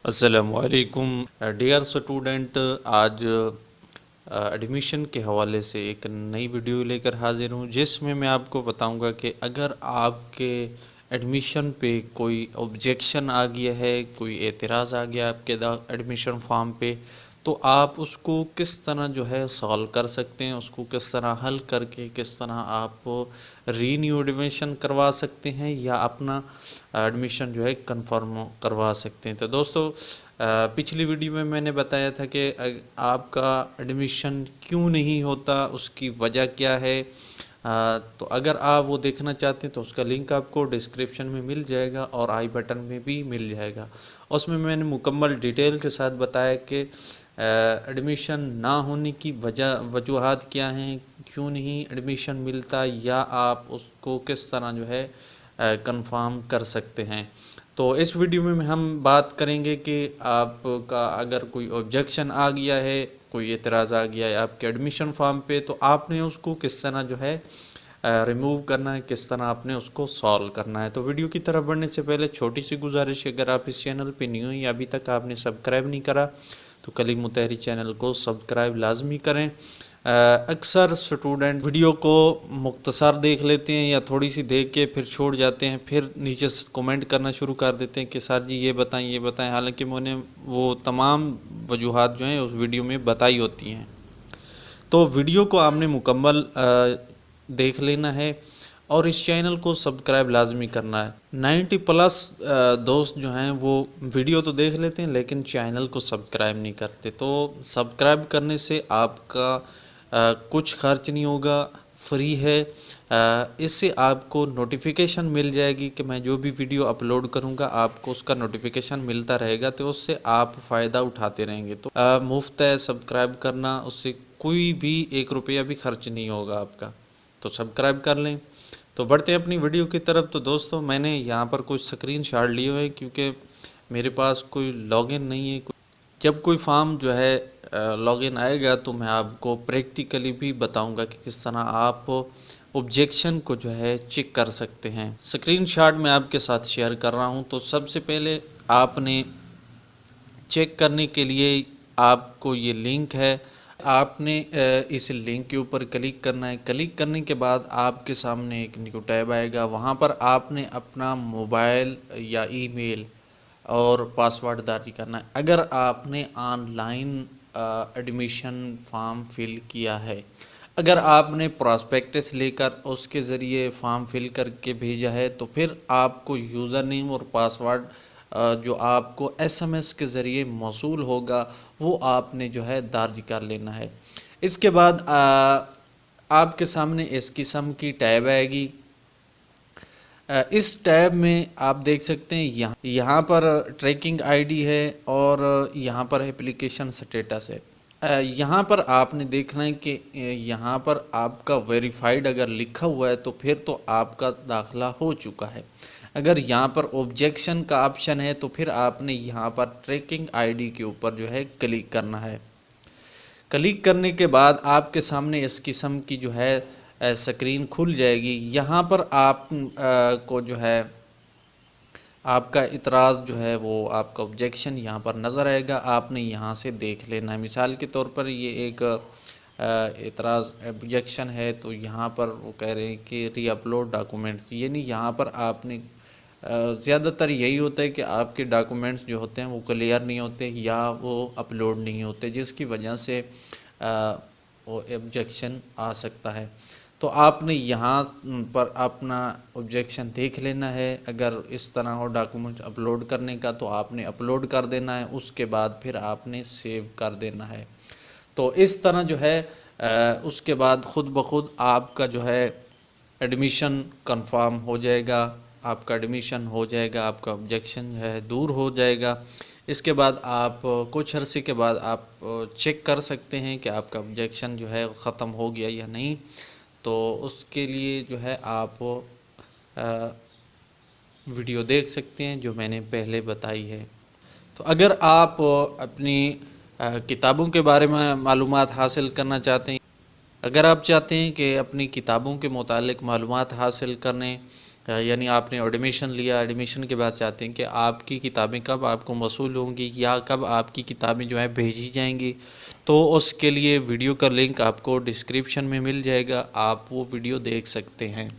السلام علیکم dear student, آج ایڈمیشن کے حوالے سے ایک نئی ویڈیو لے کر حاضر ہوں، جس میں آپ کو بتاؤں گا کہ اگر آپ کے ایڈمیشن پہ کوئی آبجیکشن آ گیا ہے، کوئی اعتراض آ گیا آپ کے ایڈمیشن فارم پہ، تو آپ اس کو کس طرح جو ہے سالو کر سکتے ہیں، اس کو کس طرح حل کر کے کس طرح آپ رینیو ایڈمیشن کروا سکتے ہیں یا اپنا ایڈمیشن جو ہے کنفرم کروا سکتے ہیں۔ تو دوستو، پچھلی ویڈیو میں نے بتایا تھا کہ آپ کا ایڈمیشن کیوں نہیں ہوتا، اس کی وجہ کیا ہے۔ تو اگر آپ وہ دیکھنا چاہتے ہیں تو اس کا لنک آپ کو ڈسکرپشن میں مل جائے گا اور آئی بٹن میں بھی مل جائے گا۔ اس میں نے مکمل ڈیٹیل کے ساتھ بتایا کہ ایڈمیشن نہ ہونے کی وجوہات کیا ہیں، کیوں نہیں ایڈمیشن ملتا، یا آپ اس کو کس طرح جو ہے کنفرم کر سکتے ہیں۔ تو اس ویڈیو میں ہم بات کریں گے کہ آپ کا اگر کوئی آبجیکشن آ گیا ہے، کوئی اعتراض آ گیا ہے آپ کے ایڈمیشن فارم پہ، تو آپ نے اس کو کس طرح جو ہے ریموو کرنا ہے، کس طرح آپ نے اس کو سالو کرنا ہے۔ تو ویڈیو کی طرف بڑھنے سے پہلے چھوٹی سی گزارش ہے، اگر آپ اس چینل پہ نیو ہیں یا ابھی تک آپ نے سبسکرائب نہیں کرا تو کلیم متحری چینل کو سبسکرائب لازمی کریں۔ اکثر اسٹوڈنٹ ویڈیو کو مختصر دیکھ لیتے ہیں یا تھوڑی سی دیکھ کے پھر چھوڑ جاتے ہیں، پھر نیچے کومنٹ کرنا شروع کر دیتے ہیں کہ سر جی یہ بتائیں، حالانکہ میں نے وہ تمام وجوہات جو ہیں اس ویڈیو میں بتائی ہوتی ہیں۔ تو ویڈیو کو آپ نے مکمل دیکھ لینا ہے اور اس چینل کو سبسکرائب لازمی کرنا ہے۔ 90+ دوست جو ہیں وہ ویڈیو تو دیکھ لیتے ہیں لیکن چینل کو سبسکرائب نہیں کرتے۔ تو سبسکرائب کرنے سے آپ کا کچھ خرچ نہیں ہوگا، فری ہے۔ اس سے آپ کو نوٹیفیکیشن مل جائے گی کہ میں جو بھی ویڈیو اپلوڈ کروں گا آپ کو اس کا نوٹیفیکیشن ملتا رہے گا، تو اس سے آپ فائدہ اٹھاتے رہیں گے۔ تو مفت ہے سبسکرائب کرنا، اس سے کوئی بھی 1 روپیہ بھی خرچ نہیں ہوگا آپ کا، تو سبسکرائب کر لیں۔ تو بڑھتے ہیں اپنی ویڈیو کی طرف۔ تو دوستو، میں نے یہاں پر کچھ سکرین شاٹ لیے ہوئے ہیں کیونکہ میرے پاس کوئی لاگ ان نہیں ہے۔ جب کوئی فارم جو ہے لاگ ان آئے گا تو میں آپ کو پریکٹیکلی بھی بتاؤں گا کہ کس طرح آپ آبجیکشن کو جو ہے چیک کر سکتے ہیں۔ سکرین شاٹ میں آپ کے ساتھ شیئر کر رہا ہوں۔ تو سب سے پہلے آپ نے چیک کرنے کے لیے آپ کو یہ لنک ہے، آپ نے اس لنک کے اوپر کلک کرنا ہے۔ کلک کرنے کے بعد آپ کے سامنے ایک نیو ٹیب آئے گا، وہاں پر آپ نے اپنا موبائل یا ای میل اور پاسورڈ درج کرنا ہے۔ اگر آپ نے on line admission form fill کیا ہے، اگر آپ نے پراسپیکٹس لے کر اس کے ذریعے فارم فل کر کے بھیجا ہے، تو پھر آپ کو یوزر نیم اور پاسورڈ جو آپ کو ایس ایم ایس کے ذریعے موصول ہوگا وہ آپ نے جو ہے درج کر لینا ہے۔ اس کے بعد آپ کے سامنے اس قسم کی ٹیب آئے گی۔ اس ٹیب میں آپ دیکھ سکتے ہیں یہاں پر ٹریکنگ آئی ڈی ہے اور یہاں پر اپلیکیشن سٹیٹس ہے۔ یہاں پر آپ نے دیکھنا ہے کہ یہاں پر آپ کا ویریفائیڈ اگر لکھا ہوا ہے تو پھر تو آپ کا داخلہ ہو چکا ہے۔ اگر یہاں پر آبجیکشن کا آپشن ہے تو پھر آپ نے یہاں پر ٹریکنگ آئی ڈی کے اوپر جو ہے کلک کرنا ہے۔ کلک کرنے کے بعد آپ کے سامنے اس قسم کی جو ہے سکرین کھل جائے گی۔ یہاں پر آپ کو جو ہے آپ کا اعتراض جو ہے وہ آپ کا آبجیکشن یہاں پر نظر آئے گا، آپ نے یہاں سے دیکھ لینا ہے۔ مثال کے طور پر یہ ایک اعتراض آبجیکشن ہے، تو یہاں پر وہ کہہ رہے ہیں کہ ری اپلوڈ ڈاکومنٹس، یعنی یہاں پر آپ نے زیادہ تر یہی ہوتا ہے کہ آپ کے ڈاکومنٹس جو ہوتے ہیں وہ کلیئر نہیں ہوتے یا وہ اپلوڈ نہیں ہوتے، جس کی وجہ سے وہ آبجیکشن آ سکتا ہے۔ تو آپ نے یہاں پر اپنا آبجیکشن دیکھ لینا ہے۔ اگر اس طرح ہو ڈاکومنٹ اپلوڈ کرنے کا تو آپ نے اپلوڈ کر دینا ہے، اس کے بعد پھر آپ نے سیو کر دینا ہے۔ تو اس طرح جو ہے اس کے بعد خود بخود آپ کا جو ہے ایڈمیشن کنفرم ہو جائے گا، آپ کا ایڈمیشن ہو جائے گا، آپ کا آبجیکشن جو ہے دور ہو جائے گا۔ اس کے بعد آپ کچھ عرصے کے بعد آپ چیک کر سکتے ہیں کہ آپ کا آبجیکشن جو ہے ختم ہو گیا یا نہیں۔ تو اس کے لیے جو ہے آپ ویڈیو دیکھ سکتے ہیں جو میں نے پہلے بتائی ہے۔ تو اگر آپ اپنی کتابوں کے بارے میں معلومات حاصل کرنا چاہتے ہیں، اگر آپ چاہتے ہیں کہ اپنی کتابوں کے متعلق معلومات حاصل کریں یعنی آپ نے ایڈمیشن لیا، ایڈمیشن کے بعد چاہتے ہیں کہ آپ کی کتابیں کب آپ کو موصول ہوں گی یا کب آپ کی کتابیں جو ہیں بھیجی جائیں گی، تو اس کے لیے ویڈیو کا لنک آپ کو ڈسکرپشن میں مل جائے گا، آپ وہ ویڈیو دیکھ سکتے ہیں۔